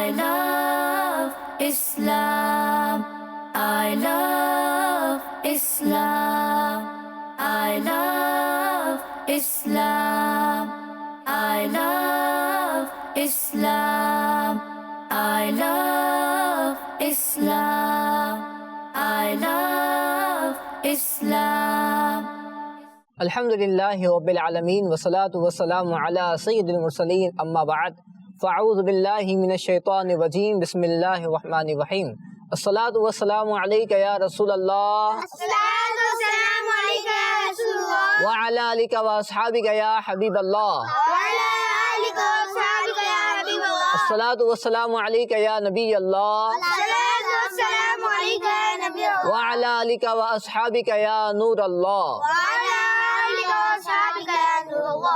I love Islam. I love Islam. I love Islam. I love Islam. I love Islam. I love Islam. الحمدللہ رب العالمین والصلاة والسلام علی سید المرسلین اما بعد فاعوذ باللہ من الشیطان الرجیم بسم اللہ الرحمن الرحیم الصلاة والسلام علیک یا رسول اللہ وعلی آلک واصحابک یا حبیب اللہ الصلاة والسلام علیک یا نبی اللہ وعلی آلک واصحابک یا نور اللہ۔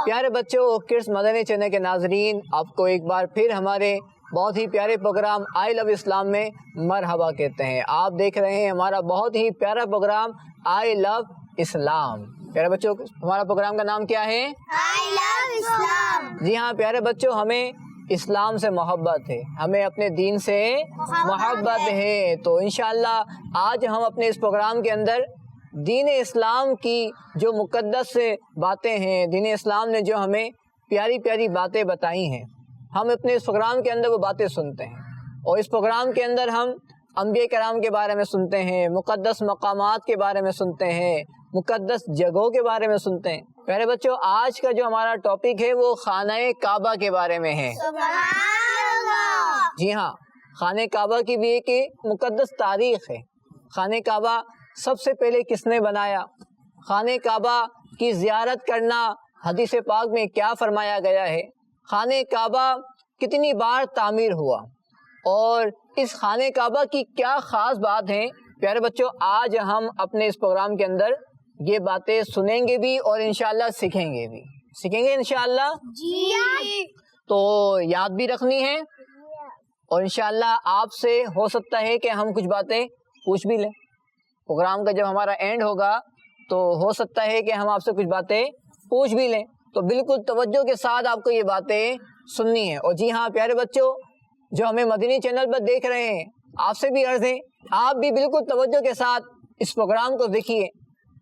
پیارے بچوں، کرس مدنی چینل کے ناظرین، آپ کو ایک بار پھر ہمارے بہت ہی پیارے پروگرام آئی لو اسلام میں مرحبا کہتے ہیں۔ آپ دیکھ رہے ہیں ہمارا بہت ہی پیارا پروگرام آئی لو اسلام۔ پیارے بچوں، ہمارا پروگرام کا نام کیا ہے؟ آئی لو اسلام۔ جی ہاں پیارے بچوں، ہمیں اسلام سے محبت ہے، ہمیں اپنے دین سے محبت ہے۔ تو انشاءاللہ آج ہم اپنے اس پروگرام کے اندر دین اسلام کی جو مقدس باتیں ہیں، دین اسلام نے جو ہمیں پیاری پیاری باتیں بتائی ہیں، ہم اپنے اس پروگرام کے اندر وہ باتیں سنتے ہیں، اور اس پروگرام کے اندر ہم انبیاء کرام کے بارے میں سنتے ہیں، مقدس مقامات کے بارے میں سنتے ہیں، مقدس جگہوں کے بارے میں سنتے ہیں۔ پیارے بچوں، آج کا جو ہمارا ٹاپک ہے وہ خانہ کعبہ کے بارے میں ہے۔ جی ہاں، خانہ کعبہ کی بھی ایک مقدس تاریخ ہے۔ خانہ کعبہ سب سے پہلے کس نے بنایا؟ خانہ کعبہ کی زیارت کرنا حدیث پاک میں کیا فرمایا گیا ہے؟ خانہ کعبہ کتنی بار تعمیر ہوا اور اس خانہ کعبہ کی کیا خاص بات ہے؟ پیارے بچوں، آج ہم اپنے اس پروگرام کے اندر یہ باتیں سنیں گے بھی اور انشاءاللہ سیکھیں گے بھی۔ سیکھیں گے انشاءاللہ؟ جی۔ تو یاد بھی رکھنی ہے، اور انشاءاللہ آپ سے ہو سکتا ہے کہ ہم کچھ باتیں پوچھ بھی لیں۔ پروگرام کا جب ہمارا اینڈ ہوگا تو ہو سکتا ہے کہ ہم آپ سے کچھ باتیں پوچھ بھی لیں، تو بالکل توجہ کے ساتھ آپ کو یہ باتیں سننی ہے۔ اور جی ہاں پیارے بچوں، جو ہمیں مدنی چینل پر دیکھ رہے ہیں، آپ سے بھی عرض ہے آپ بھی بالکل توجہ کے ساتھ اس پروگرام کو دیکھیے،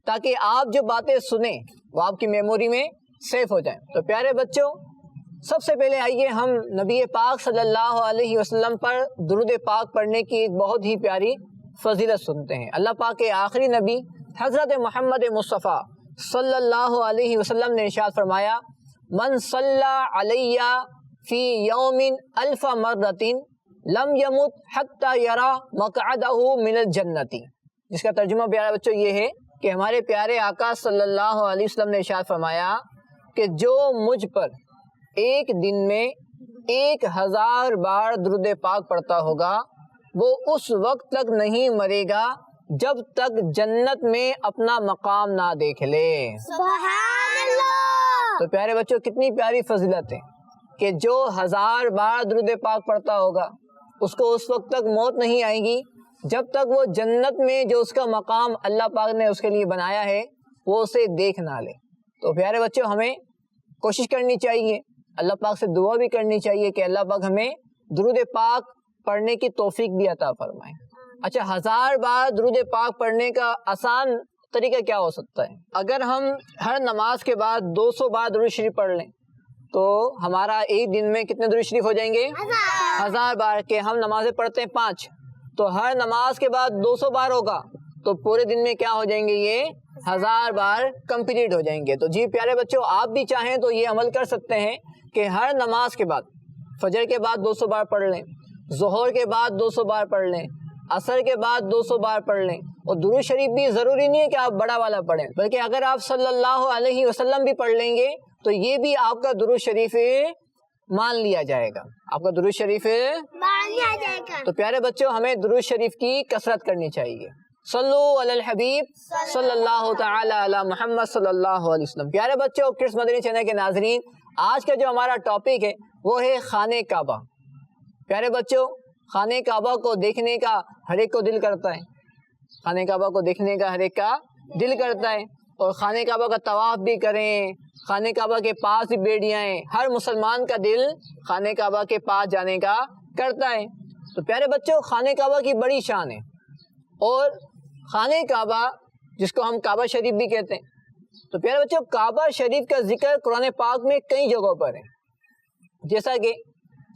تاکہ آپ جو باتیں سنیں وہ آپ کی میموری میں سیف ہو جائیں۔ تو پیارے بچوں، سب سے پہلے آئیے ہم نبی پاک صلی اللہ علیہ وسلم پر درود پاک پڑھنے کی ایک بہت ہی پیاری فضیلت سنتے ہیں۔ اللہ پاک کے آخری نبی حضرت محمد مصطفیٰ صلی اللہ علیہ وسلم نے ارشاد فرمایا، من صلی علیہ فی یوم الف مرۃ لم یمت حتی یری مقعدہ من الجنۃ، جس کا ترجمہ پیارے بچوں یہ ہے کہ ہمارے پیارے آقا صلی اللہ علیہ وسلم نے ارشاد فرمایا کہ جو مجھ پر ایک دن میں 1000 بار درود پاک پڑھتا ہوگا وہ اس وقت تک نہیں مرے گا جب تک جنت میں اپنا مقام نہ دیکھ لے۔ سبحان اللہ۔ تو پیارے بچوں، کتنی پیاری فضیلت ہے کہ جو 1000 بار درود پاک پڑھتا ہوگا اس کو اس وقت تک موت نہیں آئے گی جب تک وہ جنت میں جو اس کا مقام اللہ پاک نے اس کے لیے بنایا ہے وہ اسے دیکھ نہ لے۔ تو پیارے بچوں، ہمیں کوشش کرنی چاہیے، اللہ پاک سے دعا بھی کرنی چاہیے کہ اللہ پاک ہمیں درود پاک پڑھنے کی توفیق بھی عطا فرمائے۔ اچھا، 1000 بار درود پاک پڑھنے کا آسان طریقہ کیا ہو سکتا ہے؟ اگر ہم ہر نماز کے بعد 200 بار درود شریف پڑھ لیں تو ہمارا ایک دن میں کتنے درود شریف ہو جائیں گے؟ 1000 بار کے ہم نمازیں پڑھتے ہیں 5، تو ہر نماز کے بعد 200 بار ہوگا تو پورے دن میں کیا ہو جائیں گے؟ یہ 1000 بار کمپلیٹ ہو جائیں گے۔ تو جی پیارے بچوں، آپ بھی چاہیں تو یہ عمل کر سکتے ہیں کہ ہر نماز کے بعد، فجر کے بعد 200 بار پڑھ لیں، ظہر کے بعد 200 بار پڑھ لیں، عصر کے بعد 200 بار پڑھ لیں۔ اور درود شریف بھی ضروری نہیں ہے کہ آپ بڑا والا پڑھیں، بلکہ اگر آپ صلی اللہ علیہ وسلم بھی پڑھ لیں گے تو یہ بھی آپ کا درود شریف مان لیا جائے گا، آپ کا درود شریف مان لیا جائے گا۔ تو پیارے بچوں، ہمیں درود شریف کی کثرت کرنی چاہیے۔ صلو علی الحبیب صلی اللہ تعالی علی محمد صلی اللہ علیہ وسلم۔ پیارے بچوں، کرس مدنی چینل کے ناظرین، آج کا جو ہمارا ٹاپک ہے وہ ہے خانہ کعبہ۔ پیارے بچوں، خانہ کعبہ کو دیکھنے کا ہر ایک کو دل کرتا ہے، خانہ کعبہ کو دیکھنے کا ہر ایک کا دل کرتا ہے، اور خانہ کعبہ کا طواف بھی کریں، خانہ کعبہ کے پاس بھی بیٹھ جائیں۔ ہر مسلمان کا دل خانہ کعبہ کے پاس جانے کا کرتا ہے۔ تو پیارے بچوں، خانہ کعبہ کی بڑی شان ہے، اور خانہ کعبہ جس کو ہم کعبہ شریف بھی کہتے ہیں، تو پیارے بچوں کعبہ شریف کا ذکر قرآن پاک میں کئی جگہوں پر ہے، جیسا کہ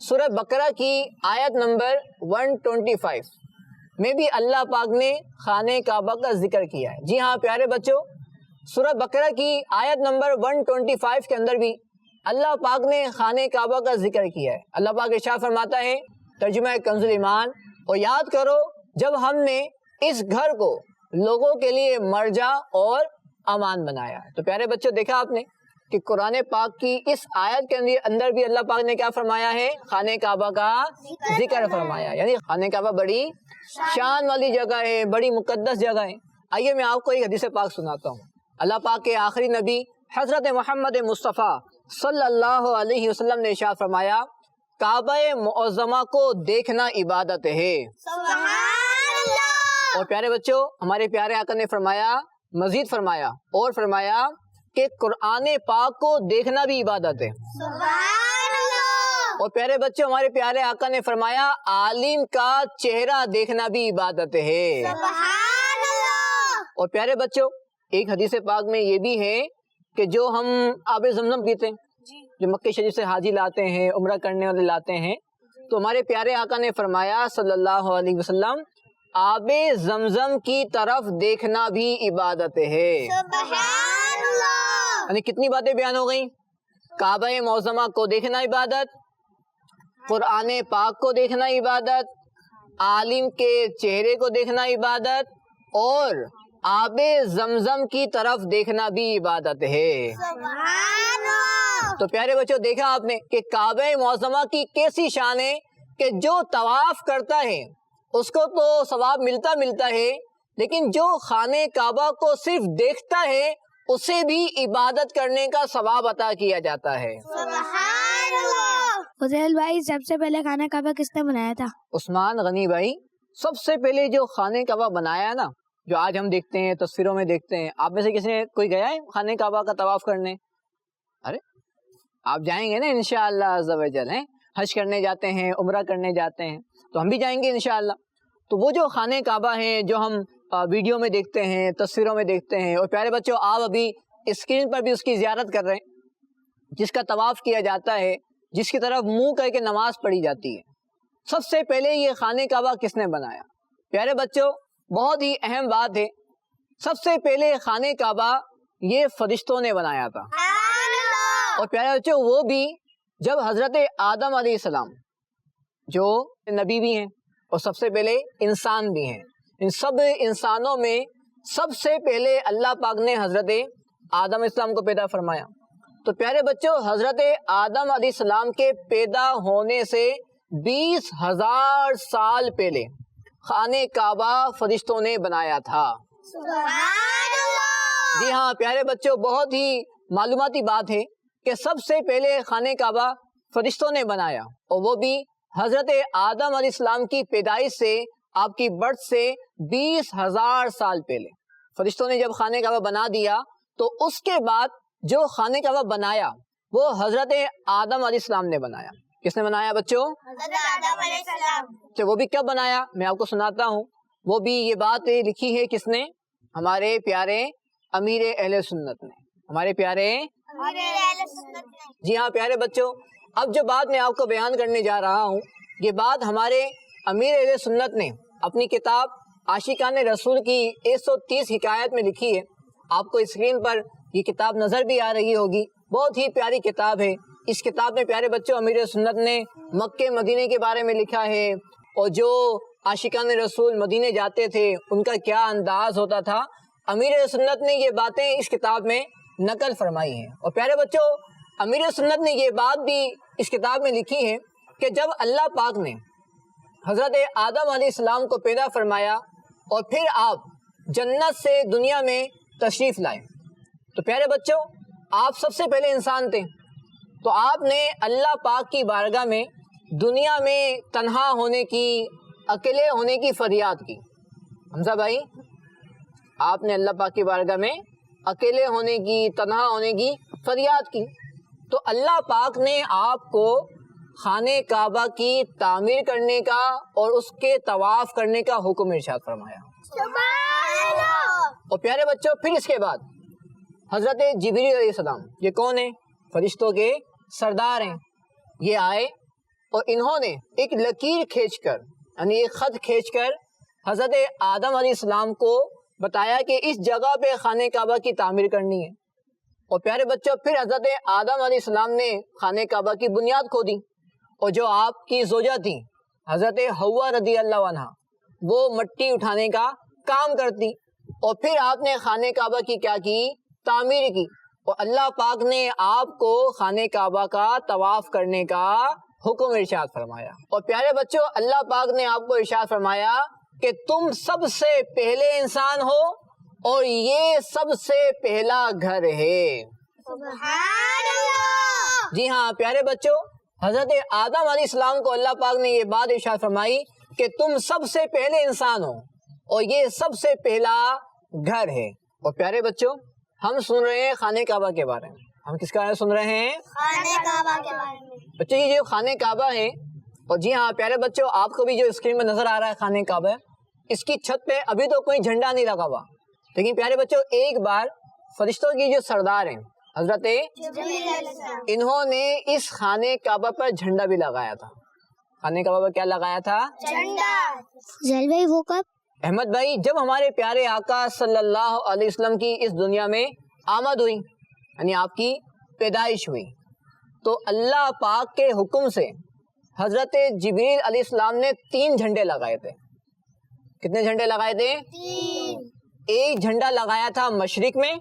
سورہ بقرہ کی آیت نمبر 125 میں بھی اللہ پاک نے خانہ کعبہ کا ذکر کیا ہے۔ جی ہاں پیارے بچوں، سورہ بقرہ کی آیت نمبر 125 کے اندر بھی اللہ پاک نے خانہ کعبہ کا ذکر کیا ہے۔ اللہ پاک ارشاد فرماتا ہے، ترجمہ کنز ایمان، اور یاد کرو جب ہم نے اس گھر کو لوگوں کے لیے مرجع اور امان بنایا ہے۔ تو پیارے بچوں دیکھا آپ نے کہ قرآن پاک کی اس آیت کے اندر بھی اللہ پاک نے کیا فرمایا ہے؟ خانہ کعبہ کا ذکر فرمایا، یعنی خانہ کعبہ بڑی شان والی جگہ ہے، بڑی مقدس جگہ ہے۔ آئیے میں آپ کو ایک حدیث پاک سناتا ہوں۔ اللہ پاک کے آخری نبی حضرت محمد مصطفیٰ صلی اللہ علیہ وسلم نے ارشاد فرمایا، کعبہ معظمہ کو دیکھنا عبادت ہے۔ سبحان اللہ۔ اور پیارے بچوں ہمارے پیارے آقا نے فرمایا، مزید فرمایا اور فرمایا کہ قرآن پاک کو دیکھنا بھی عبادت ہے۔ سبحان اللہ۔ اور پیارے بچوں ہمارے پیارے آقا نے فرمایا، عالم کا چہرہ دیکھنا بھی عبادت ہے۔ سبحان اللہ۔ اور پیارے بچوں ایک حدیث پاک میں یہ بھی ہے کہ جو ہم آب زمزم پیتے ہیں، جو مکہ شریف سے حاجی لاتے ہیں، عمرہ کرنے والے لاتے ہیں، تو ہمارے پیارے آقا نے فرمایا صلی اللہ علیہ وسلم، آب زمزم کی طرف دیکھنا بھی عبادت ہے۔ سبحان اللہ۔ یعنی کتنی باتیں بیان ہو گئیں؟ کعبہ معظمہ کو دیکھنا عبادت، قرآن پاک کو دیکھنا عبادت، عالم کے چہرے کو دیکھنا عبادت، اور آب زمزم کی طرف دیکھنا بھی عبادت ہے۔ سبحان اللہ۔ تو پیارے بچوں دیکھا آپ نے کہ کعبہ معظمہ کی کیسی شان ہے کہ جو طواف کرتا ہے اس کو تو ثواب ملتا ہے، لیکن جو خانہ کعبہ کو صرف دیکھتا ہے اسے بھی عبادت کرنے کا ثواب عطا کیا جاتا ہے۔ سبحان اللہ۔ فضیل بھائی، سب سے پہلے خانہ کعبہ کس نے بنایا تھا؟ عثمان غنی بھائی، سب سے پہلے جو خانہ کعبہ بنایا نا، جو آج ہم دیکھتے ہیں تصویروں میں دیکھتے ہیں، آپ میں سے کسی نے کوئی گیا ہے خانہ کعبہ کا طواف کرنے؟ ارے آپ جائیں گے نا انشاءاللہ عز و جل، حج کرنے جاتے ہیں، عمرہ کرنے جاتے ہیں، تو ہم بھی جائیں گے انشاءاللہ۔ تو وہ جو خانہ کعبہ ہے جو ہم ویڈیو میں دیکھتے ہیں، تصویروں میں دیکھتے ہیں، اور پیارے بچوں آپ ابھی اسکرین پر بھی اس کی زیارت کر رہے ہیں، جس کا طواف کیا جاتا ہے، جس کی طرف منہ کر کے نماز پڑھی جاتی ہے، سب سے پہلے یہ خانہ کعبہ کس نے بنایا؟ پیارے بچوں بہت ہی اہم بات ہے، سب سے پہلے خانہ کعبہ یہ فرشتوں نے بنایا تھا۔ اور پیارے بچوں وہ بھی جب حضرت آدم علیہ السلام جو نبی بھی ہیں اور سب سے پہلے انسان بھی ہیں، ان سب انسانوں میں سب سے پہلے اللہ پاک نے حضرت آدم علیہ السلام کو پیدا فرمایا۔ تو پیارے بچوں حضرت آدم علیہ السلام کے پیدا ہونے سے 20,000 سال پہلے خانہ کعبہ فرشتوں نے بنایا تھا۔ سبحان اللہ۔ جی ہاں پیارے بچوں بہت ہی معلوماتی بات ہے کہ سب سے پہلے خانہ کعبہ فرشتوں نے بنایا، اور وہ بھی حضرت آدم علیہ السلام کی پیدائش سے، آپ کی برتھ سے 20,000 سال پہلے فرشتوں نے جب خانہ کعبہ بنا دیا، تو اس کے بعد جو خانہ کعبہ بنایا وہ حضرت آدم علیہ السلام نے بنایا۔ کس نے بنایا بچوں؟ حضرت آدم علیہ السلام۔ تو وہ بھی کب بنایا میں آپ کو سناتا ہوں۔ وہ بھی یہ بات لکھی ہے کس نے؟ ہمارے پیارے امیر اہل سنت نے، ہمارے پیارے جی ہاں پیارے بچوں اب جو بات میں آپ کو بیان کرنے جا رہا ہوں، یہ بات ہمارے امیر اہل سنت نے اپنی کتاب عاشقان رسول کی 130 حکایت میں لکھی ہے۔ آپ کو اسکرین پر یہ کتاب نظر بھی آ رہی ہوگی، بہت ہی پیاری کتاب ہے۔ اس کتاب میں پیارے بچوں امیر سنت نے مکے مدینے کے بارے میں لکھا ہے، اور جو عاشقان رسول مدینے جاتے تھے ان کا کیا انداز ہوتا تھا، امیر سنت نے یہ باتیں اس کتاب میں نقل فرمائی ہیں۔ اور پیارے بچوں امیر سنت نے یہ بات بھی اس کتاب میں لکھی ہے کہ جب اللہ پاک نے حضرت آدم علیہ السلام کو پیدا فرمایا اور پھر آپ جنت سے دنیا میں تشریف لائے، تو پیارے بچوں آپ سب سے پہلے انسان تھے، تو آپ نے اللہ پاک کی بارگاہ میں دنیا میں تنہا ہونے کی، اکیلے ہونے کی فریاد کی۔ حمزہ بھائی آپ نے اللہ پاک کی بارگاہ میں اکیلے ہونے کی، تنہا ہونے کی فریاد کی، تو اللہ پاک نے آپ کو خانہ کعبہ کی تعمیر کرنے کا اور اس کے طواف کرنے کا حکم ارشاد فرمایا. سبحان اللہ. اور پیارے بچوں پھر اس کے بعد حضرت جبریل علیہ السلام، یہ کون ہیں؟ فرشتوں کے سردار ہیں. یہ آئے اور انہوں نے ایک لکیر کھینچ کر، یعنی ایک خط کھینچ کر حضرت آدم علیہ السلام کو بتایا کہ اس جگہ پہ خانہ کعبہ کی تعمیر کرنی ہے. اور پیارے بچوں پھر حضرت آدم علیہ السلام نے خانہ کعبہ کی بنیاد کھودی، اور جو آپ کی زوجہ تھی حضرت حوا رضی اللہ عنہ، وہ مٹی اٹھانے کا کام کرتی. اور پھر آپ نے خانہ کعبہ کی کیا کی؟ تعمیر کی. اور اللہ پاک نے آپ کو خانہ کعبہ کا طواف کرنے کا حکم ارشاد فرمایا. اور پیارے بچوں اللہ پاک نے آپ کو ارشاد فرمایا کہ تم سب سے پہلے انسان ہو اور یہ سب سے پہلا گھر ہے. سبحان اللہ. جی ہاں پیارے بچوں، حضرت آدم علیہ السلام کو اللہ پاک نے یہ بات ارشاد فرمائی کہ تم سب سے پہلے انسان ہو اور یہ سب سے پہلا گھر ہے. اور پیارے بچوں ہم سن رہے ہیں خانہ کعبہ کے بارے میں. ہم کس کے بارے میں سن رہے ہیں؟ خانہ کعبہ کے بارے میں. بچوں یہ جو خانہ کعبہ ہے، اور جی ہاں پیارے بچوں آپ کو بھی جو اسکرین میں نظر آ رہا ہے خانہ کعبہ، اس کی چھت پہ ابھی تو کوئی جھنڈا نہیں لگا ہوا، لیکن پیارے بچوں ایک بار فرشتوں کی جو سردار ہیں حضرت جبریل علیہ السلام، انہوں نے اس خانہ کعبہ پر جھنڈا بھی لگایا تھا. خانہ کعبہ پر کیا لگایا تھا؟ جھنڈا. زہل بھائی وہ کب؟ احمد بھائی جب ہمارے پیارے آقا صلی اللہ علیہ وسلم کی اس دنیا میں آمد ہوئی، یعنی آپ کی پیدائش ہوئی، تو اللہ پاک کے حکم سے حضرت جبریل علیہ السلام نے 3 جھنڈے لگائے تھے. کتنے جھنڈے لگائے تھے؟ 3. ایک جھنڈا لگایا تھا مشرق میں،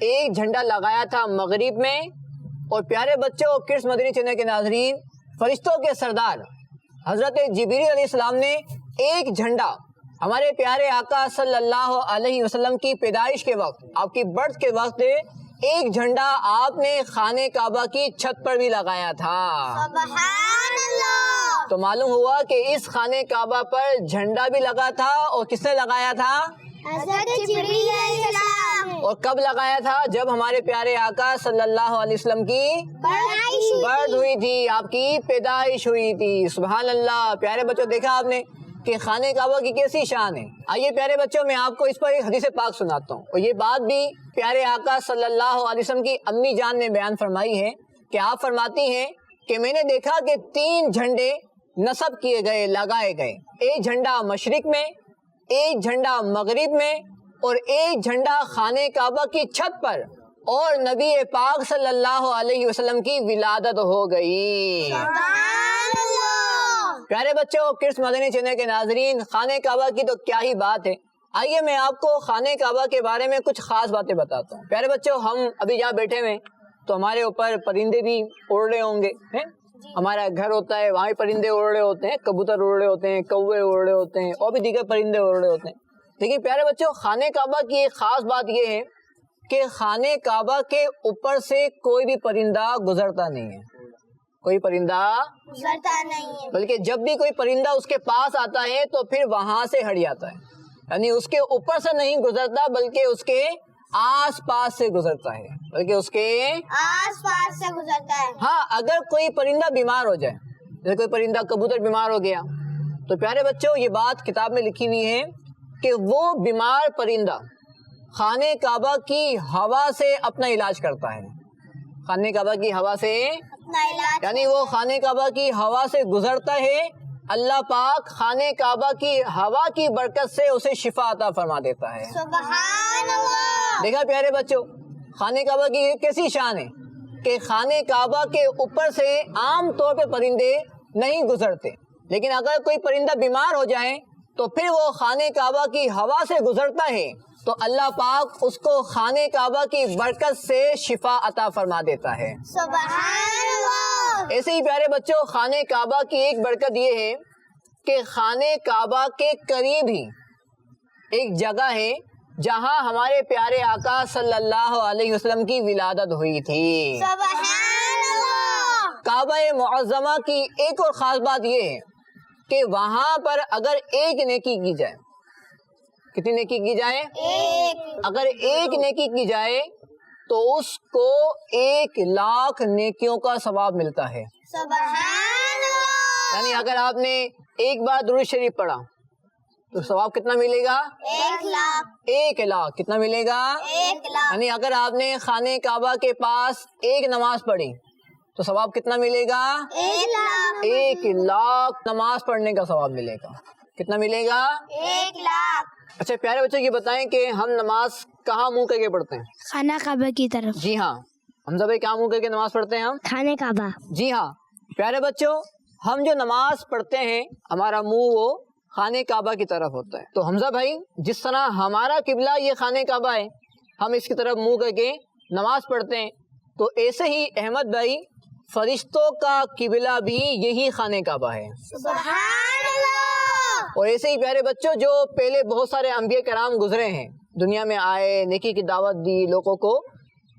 ایک جھنڈا لگایا تھا مغرب میں. اور پیارے بچوں کرس مدنی چینل کے ناظرین، فرشتوں کے سردار حضرت جبریل علیہ السلام نے ایک جھنڈا ہمارے پیارے آقا صلی اللہ علیہ وسلم کی پیدائش کے وقت، آپ کی برتھ کے وقت، ایک جھنڈا آپ نے خانہ کعبہ کی چھت پر بھی لگایا تھا. سبحان اللہ. تو معلوم ہوا کہ اس خانہ کعبہ پر جھنڈا بھی لگا تھا. اور کس نے لگایا تھا؟ حضرت جبریل علیہ السلام. اور کب لگایا تھا؟ جب ہمارے پیارے آقا صلی اللہ علیہ وسلم کی برتھ ہوئی تھی، آپ کی پیدائش ہوئی تھی. سبحان اللہ. پیارے بچوں دیکھا آپ نے کہ خانہ کعبہ کی کیسی شان ہے. آئیے پیارے بچوں میں آپ کو اس پر ایک حدیث پاک سناتا ہوں. اور یہ بات بھی پیارے آقا صلی اللہ علیہ وسلم کی امی جان نے بیان فرمائی ہے کہ آپ فرماتی ہیں کہ میں نے دیکھا کہ 3 جھنڈے نصب کیے گئے، لگائے گئے. ایک جھنڈا مشرق میں، ایک جھنڈا مغرب میں، اور ایک جھنڈا خانہ کعبہ کی چھت پر. اور نبی پاک صلی اللہ علیہ وسلم کی ولادت ہو گئی. سبحان اللہ. پیارے بچوں کرس مدنی چینل کے ناظرین، خانہ کعبہ کی تو کیا ہی بات ہے. آئیے میں آپ کو خانہ کعبہ کے بارے میں کچھ خاص باتیں بتاتا ہوں. پیارے بچوں ہم ابھی جہاں بیٹھے ہوئے تو ہمارے اوپر پرندے بھی اڑ رہے ہوں گے. ہمارا گھر ہوتا ہے وہاں پرندے اڑ رہے ہوتے ہیں، کبوتر اڑ رہے ہوتے ہیں، کوے اڑ رہے ہوتے ہیں، اور بھی دیگر پرندے اڑ رہے ہوتے ہیں. لیکن پیارے بچوں خانہ کعبہ کی ایک خاص بات یہ ہے کہ خانہ کعبہ کے اوپر سے کوئی بھی پرندہ گزرتا نہیں ہے. کوئی پرندہ گزرتا نہیں ہے. بلکہ جب بھی کوئی پرندہ اس کے پاس آتا ہے تو پھر وہاں سے ہٹ جاتا ہے. یعنی اس کے اوپر سے نہیں گزرتا بلکہ اس کے آس پاس سے گزرتا ہے، بلکہ اس کے آس پاس سے گزرتا ہے. ہاں اگر کوئی پرندہ بیمار ہو جائے، جیسے کوئی پرندہ کبوتر بیمار ہو گیا، تو پیارے بچوں یہ بات کتاب میں لکھی ہوئی ہے کہ وہ بیمار پرندہ خانہ کعبہ کی ہوا سے اپنا علاج کرتا ہے. خانہ کعبہ کی ہوا سے، اپنا علاج، یعنی وہ خانہ کعبہ کی ہوا سے گزرتا ہے، اللہ پاک خانہ کعبہ کی ہوا کی برکت سے اسے شفا عطا فرما دیتا ہے. سبحان اللہ. دیکھا پیارے بچوں خانہ کعبہ کی کیسی شان ہے کہ خانہ کعبہ کے اوپر سے عام طور پہ پرندے نہیں گزرتے، لیکن اگر کوئی پرندہ بیمار ہو جائے تو پھر وہ خانہ کعبہ کی ہوا سے گزرتا ہے تو اللہ پاک اس کو خانہ کعبہ کی برکت سے شفا عطا فرما دیتا ہے. سبحان اللہ. ایسے ہی پیارے بچوں خانہ کعبہ کی ایک برکت یہ ہے کہ خانہ کعبہ کے قریب ہی ایک جگہ ہے جہاں ہمارے پیارے آقا صلی اللہ علیہ وسلم کی ولادت ہوئی تھی. سبحان اللہ. کعبہ معظمہ کی ایک اور خاص بات یہ ہے کہ وہاں پر اگر ایک نیکی کی جائے، کتنی نیکی کی جائے؟ اگر ایک نیکی کی جائے تو اس کو 1,00,000 نیکیوں کا ثواب ملتا ہے. سبحان اللہ. یعنی اگر آپ نے ایک بار درود شریف پڑھا تو ثواب کتنا ملے گا؟ 1 لاکھ. 1 لاکھ. کتنا ملے گا؟ 1 لاکھ. یعنی اگر آپ نے خانہ کعبہ کے پاس ایک نماز پڑھی تو ثواب کتنا ملے گا؟ 1 لاکھ. 1 لاکھ نماز پڑھنے کا ثواب ملے گا. کتنا ملے گا؟ 1 لاکھ. اچھا پیارے بچوں یہ بتائیں کہ ہم نماز کہاں منہ کر کے پڑھتے ہیں؟ خانہ کعبہ کی طرف. جی ہاں. حمزہ بھائی کہاں منہ کر کے نماز پڑھتے ہیں ہم؟ خانہ کعبہ. جی ہاں پیارے بچوں ہم جو نماز پڑھتے ہیں ہمارا منہ وہ خانہ کعبہ کی طرف ہوتا ہے. تو حمزہ بھائی جس طرح ہمارا قبلہ یہ خانہ کعبہ ہے ہم اس کی طرف منہ کر کے نماز پڑھتے ہیں تو ایسے ہی احمد بھائی فرشتوں کا قبلہ بھی یہی خانہ کعبہ ہے. سبحان اللہ. اور ایسے ہی پیارے بچوں جو پہلے بہت سارے انبیاء کرام گزرے ہیں دنیا میں آئے نیکی کی دعوت دی لوگوں کو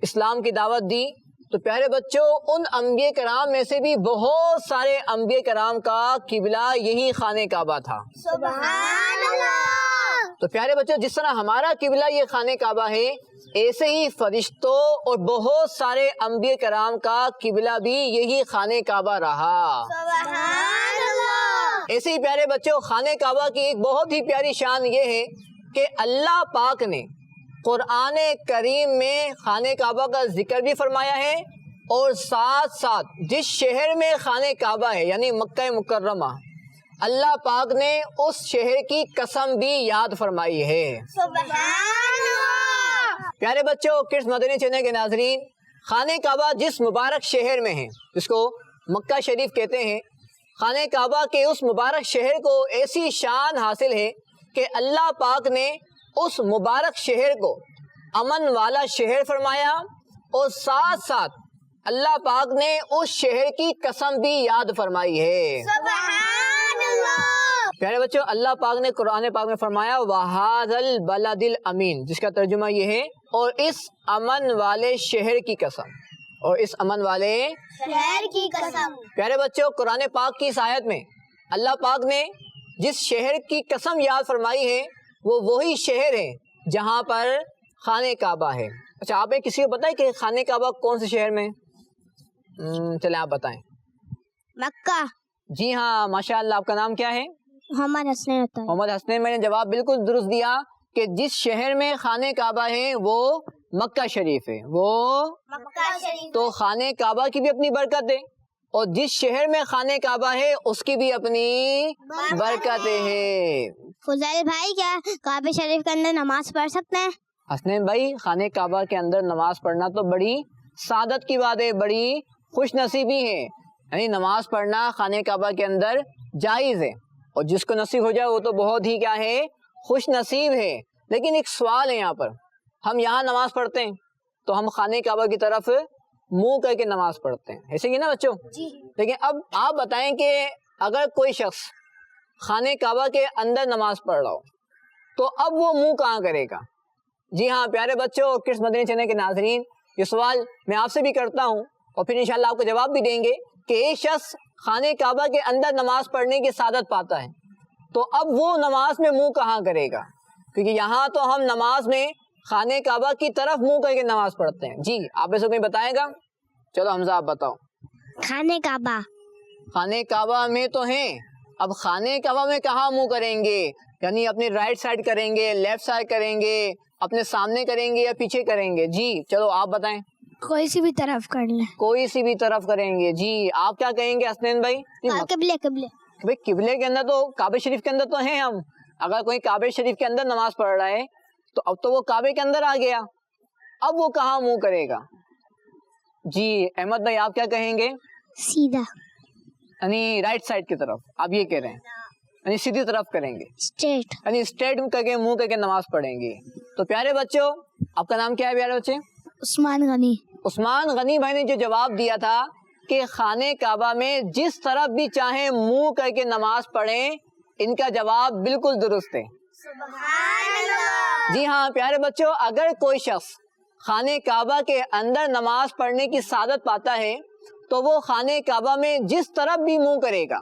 اسلام کی دعوت دی تو پیارے بچوں ان انبیاء کرام میں سے بھی بہت سارے انبیاء کرام کا قبلہ یہی خانہ کعبہ تھا. سبحان اللہ. تو پیارے بچوں جس طرح ہمارا قبلہ یہ خانہ کعبہ ہے ایسے ہی فرشتوں اور بہت سارے انبیاء کرام کا قبلہ بھی یہی خانہ کعبہ رہا. سبحان اللہ. ایسے ہی پیارے بچوں خانہ کعبہ کی ایک بہت ہی پیاری شان یہ ہے کہ اللہ پاک نے قرآن کریم میں خانہ کعبہ کا ذکر بھی فرمایا ہے اور ساتھ ساتھ جس شہر میں خانہ کعبہ ہے یعنی مکہ مکرمہ اللہ پاک نے اس شہر کی قسم بھی یاد فرمائی ہے. سبحان اللہ. پیارے بچوں کرس مدنی چینل کے ناظرین خانہ کعبہ جس مبارک شہر میں ہے جس کو مکہ شریف کہتے ہیں خانہ کعبہ کے اس مبارک شہر کو ایسی شان حاصل ہے کہ اللہ پاک نے اس مبارک شہر کو امن والا شہر فرمایا اور ساتھ ساتھ اللہ پاک نے اس شہر کی قسم بھی یاد فرمائی ہے. سبحان اللہ. پیارے بچوں اللہ پاک نے قرآن پاک میں فرمایا وَهَذَا الْبَلَدِ الْأَمِينَ جس کا ترجمہ یہ ہے اور اس امن والے شہر کی قسم اور اس امن والے شہر کی قسم. پیارے بچوں قرآن پاک کی اس آیت میں اللہ پاک نے جس شہر کی قسم یاد فرمائی ہے وہ وہی شہر ہے جہاں پر خانہ کعبہ ہے. اچھا آپ کسی کو پتہ ہے کہ خانہ کعبہ کون سے شہر میں؟ چلیں آپ بتائیں. مکہ. جی ہاں ماشاء اللہ. آپ کا نام کیا ہے؟ محمد حسنین ہوتا ہے. محمد حسنین. میں نے جواب بالکل درست دیا کہ جس شہر میں خانہ کعبہ ہے وہ مکہ شریف ہے. وہ مکہ شریف. تو خانہ کعبہ کی بھی اپنی برکت ہے اور جس شہر میں خانہ کعبہ ہے اس کی بھی اپنی برکتیں ہیں. فضیل بھائی کیا کعبہ شریف کے اندر نماز پڑھ سکتے ہیں؟ حسنین بھائی خانہ کعبہ کے اندر نماز پڑھنا تو بڑی سعادت کی بات ہے بڑی خوش نصیبی ہے. یعنی نماز پڑھنا خانہ کعبہ کے اندر جائز ہے اور جس کو نصیب ہو جائے وہ تو بہت ہی کیا ہے خوش نصیب ہے. لیکن ایک سوال ہے یہاں پر ہم یہاں نماز پڑھتے ہیں تو ہم خانہ کعبہ کی طرف منہ کر کے نماز پڑھتے ہیں ایسے ہی نا بچوں؟ جی. لیکن اب آپ بتائیں کہ اگر کوئی شخص خانہ کعبہ کے اندر نماز پڑھ رہا ہو تو اب وہ منہ کہاں کرے گا؟ جی ہاں پیارے بچوں کرس مدنی چینل کے ناظرین یہ سوال میں آپ سے بھی کرتا ہوں اور پھر انشاءاللہ آپ کو جواب بھی دیں گے کہ ایک شخص خانہ کعبہ کے اندر نماز پڑھنے کی سعادت پاتا ہے تو اب وہ نماز میں منہ کہاں کرے گا؟ کیونکہ یہاں تو ہم نماز میں خانہ کعبہ کی طرف منہ کر کے نماز پڑھتے ہیں. جی آپ میں سے کوئی بتائے گا؟ چلو حمزہ آپ بتاؤ. خانہ کعبہ. خانہ کعبہ میں تو ہیں اب خانہ کعبہ میں کہاں منہ کریں گے؟ یعنی اپنے رائٹ سائڈ کریں گے لیفٹ سائڈ کریں گے اپنے سامنے کریں گے یا پیچھے کریں گے؟ جی چلو آپ بتائیں. کوئی سی بھی طرف کر لیں. کوئی سی بھی طرف کریں گے. جی آپ کیا کہیں گے حسنین بھائی؟ قبلے قبلے. بھائی قبلے کے اندر تو کعبہ شریف کے اندر تو ہیں ہم. اگر کوئی کعبہ شریف کے اندر نماز پڑھ رہا ہے تو اب تو وہ کعبے کے اندر آ گیا اب وہ کہاں منہ کرے گا؟ جی احمد بھائی آپ کیا کہیں گے؟ سیدھا. یعنی رائٹ سائڈ کی طرف آپ یہ کہہ رہے ہیں یعنی سیدھی طرف کریں گے اسٹریٹ. یعنی اسٹریٹ کر کے منہ کر کے نماز پڑھیں گے. تو پیارے بچوں آپ کا نام کیا ہے پیارے بچے؟ عثمان غنی. عثمان غنی بھائی نے جو جواب دیا تھا کہ خانہ کعبہ میں جس طرف بھی چاہیں منہ کر کے نماز پڑھیں ان کا جواب بالکل درست ہے. سبحان اللہ. جی ہاں پیارے بچوں اگر کوئی شخص خانہ کعبہ کے اندر نماز پڑھنے کی سعادت پاتا ہے تو وہ خانہ کعبہ میں جس طرف بھی منہ کرے گا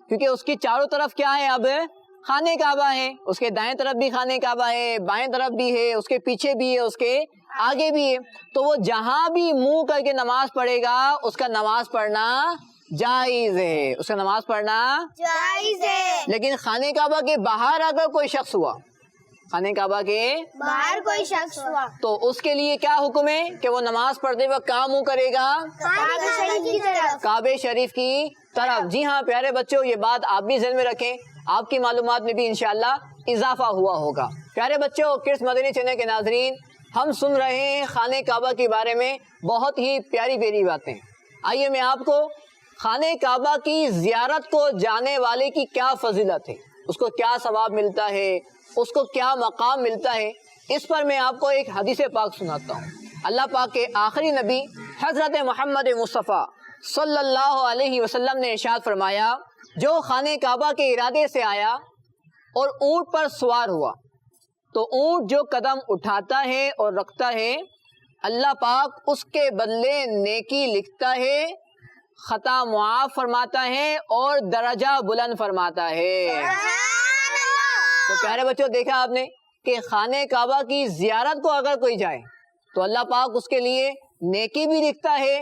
کیونکہ اس کی چاروں طرف کیا ہے اب خانہ کعبہ ہے. اس کے دائیں طرف بھی خانہ کعبہ ہے بائیں طرف بھی ہے اس کے پیچھے بھی ہے اس کے آگے بھی ہے تو وہ جہاں بھی منہ کر کے نماز پڑھے گا اس کا نماز پڑھنا جائز ہے، اس کا نماز پڑھنا جائز ہے، لیکن خانہ کعبہ کے باہر اگر کوئی شخص ہوا، خانہ کعبہ کے باہر کوئی شخص ہوا تو اس کے لیے کیا حکم ہے کہ وہ نماز پڑھتے وقت کہاں منہ کرے گا؟ کعبہ شریف کی طرف. کعبہ شریف کی طرف. جی ہاں پیارے بچوں، یہ بات آپ بھی ذہن میں رکھیں، آپ کی معلومات میں بھی انشاءاللہ اضافہ ہوا ہوگا. پیارے بچوں، کڈس مدنی چینل کے ناظرین، ہم سن رہے ہیں خانہ کعبہ کے بارے میں بہت ہی پیاری پیاری باتیں. آئیے میں آپ کو خانہ کعبہ کی زیارت کو جانے والے کی کیا فضیلت ہے، اس کو کیا ثواب ملتا ہے، اس کو کیا مقام ملتا ہے، اس پر میں آپ کو ایک حدیث پاک سناتا ہوں. اللہ پاک کے آخری نبی حضرت محمد مصطفیٰ صلی اللہ علیہ وسلم نے ارشاد فرمایا، جو خانہ کعبہ کے ارادے سے آیا اور اونٹ پر سوار ہوا تو اونٹ جو قدم اٹھاتا ہے اور رکھتا ہے اللہ پاک اس کے بدلے نیکی لکھتا ہے، خطا معاف فرماتا ہے اور درجہ بلند فرماتا ہے. تو پیارے بچوں، دیکھا آپ نے کہ خانہ کعبہ کی زیارت کو اگر کوئی جائے تو اللہ پاک اس کے لیے نیکی بھی لکھتا ہے،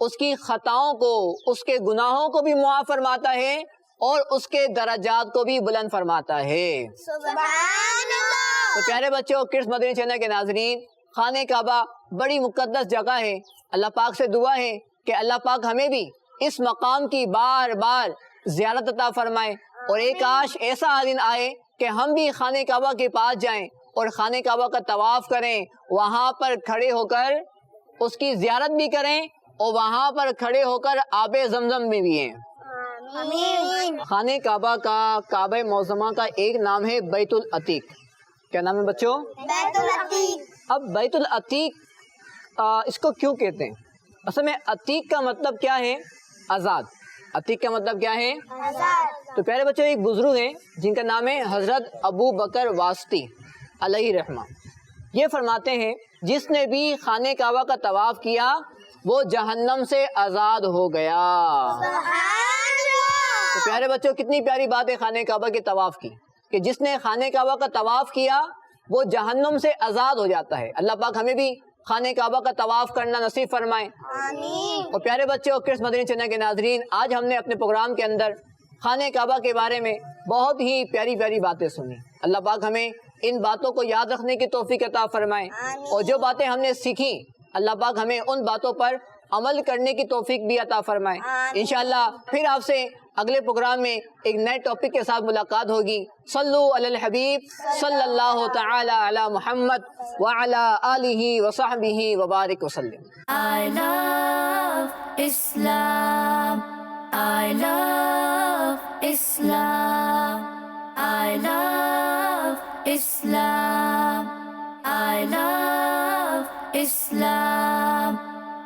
اس کی خطاؤں کو، اس کے گناہوں کو بھی معاف فرماتا ہے اور اس کے درجات کو بھی بلند فرماتا ہے. سبحان اللہ. تو پیارے بچوں، کڈس مدنی چینل کے ناظرین، خانہ کعبہ بڑی مقدس جگہ ہے. اللہ پاک سے دعا ہے کہ اللہ پاک ہمیں بھی اس مقام کی بار بار زیارت عطا فرمائے، اور ایک کاش ایسا دن آئے کہ ہم بھی خانہ کعبہ کے پاس جائیں اور خانہ کعبہ کا طواف کریں، وہاں پر کھڑے ہو کر اس کی زیارت بھی کریں اور وہاں پر کھڑے ہو کر آب زمزم میں بھی ہیں. آمین. خانہ کعبہ کا، کعبہ معظمہ کا ایک نام ہے بیت العتیق. کیا نام ہے بچوں؟ بیت العتیق. اب بیت العتیق اس کو کیوں کہتے ہیں؟ اصل میں عتیق کا مطلب کیا ہے؟ آزاد. عتیق کا مطلب کیا ہے؟ آزاد. تو پیارے بچوں، ایک بزرگ ہیں جن کا نام ہے حضرت ابو بکر واسطی علیہ رحمہ. یہ فرماتے ہیں جس نے بھی خانہ کعبہ کا طواف کیا وہ جہنم سے آزاد ہو گیا. سبحان اللہ. تو پیارے بچوں، کتنی پیاری بات ہے خانہ کعبہ کے طواف کی، کہ جس نے خانہ کعبہ کا طواف کیا وہ جہنم سے آزاد ہو جاتا ہے. اللہ پاک ہمیں بھی خانہ کعبہ کا طواف کرنا نصیب فرمائے. آمین. اور پیارے بچوں، کڈس مدنی چینل کے ناظرین، آج ہم نے اپنے پروگرام کے اندر خانہ کعبہ کے بارے میں بہت ہی پیاری پیاری باتیں سنی. اللہ پاک ہمیں ان باتوں کو یاد رکھنے کی توفیق عطا فرمائے، اور جو باتیں ہم نے سیکھی اللہ پاک ہمیں ان باتوں پر عمل کرنے کی توفیق بھی عطا فرمائے. انشاءاللہ پھر آپ سے اگلے پروگرام میں ایک نئے ٹاپک کے ساتھ ملاقات ہوگی. صلو علی الحبیب صلی اللہ تعالی علی محمد وعلی آلہ وصحبہ وبارک وسلم. I love Islam. I love Islam. I love Islam. I love Islam.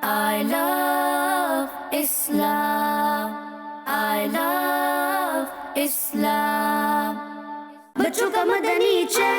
I love Islam. I love Islam. بچوں کا مدنی چینل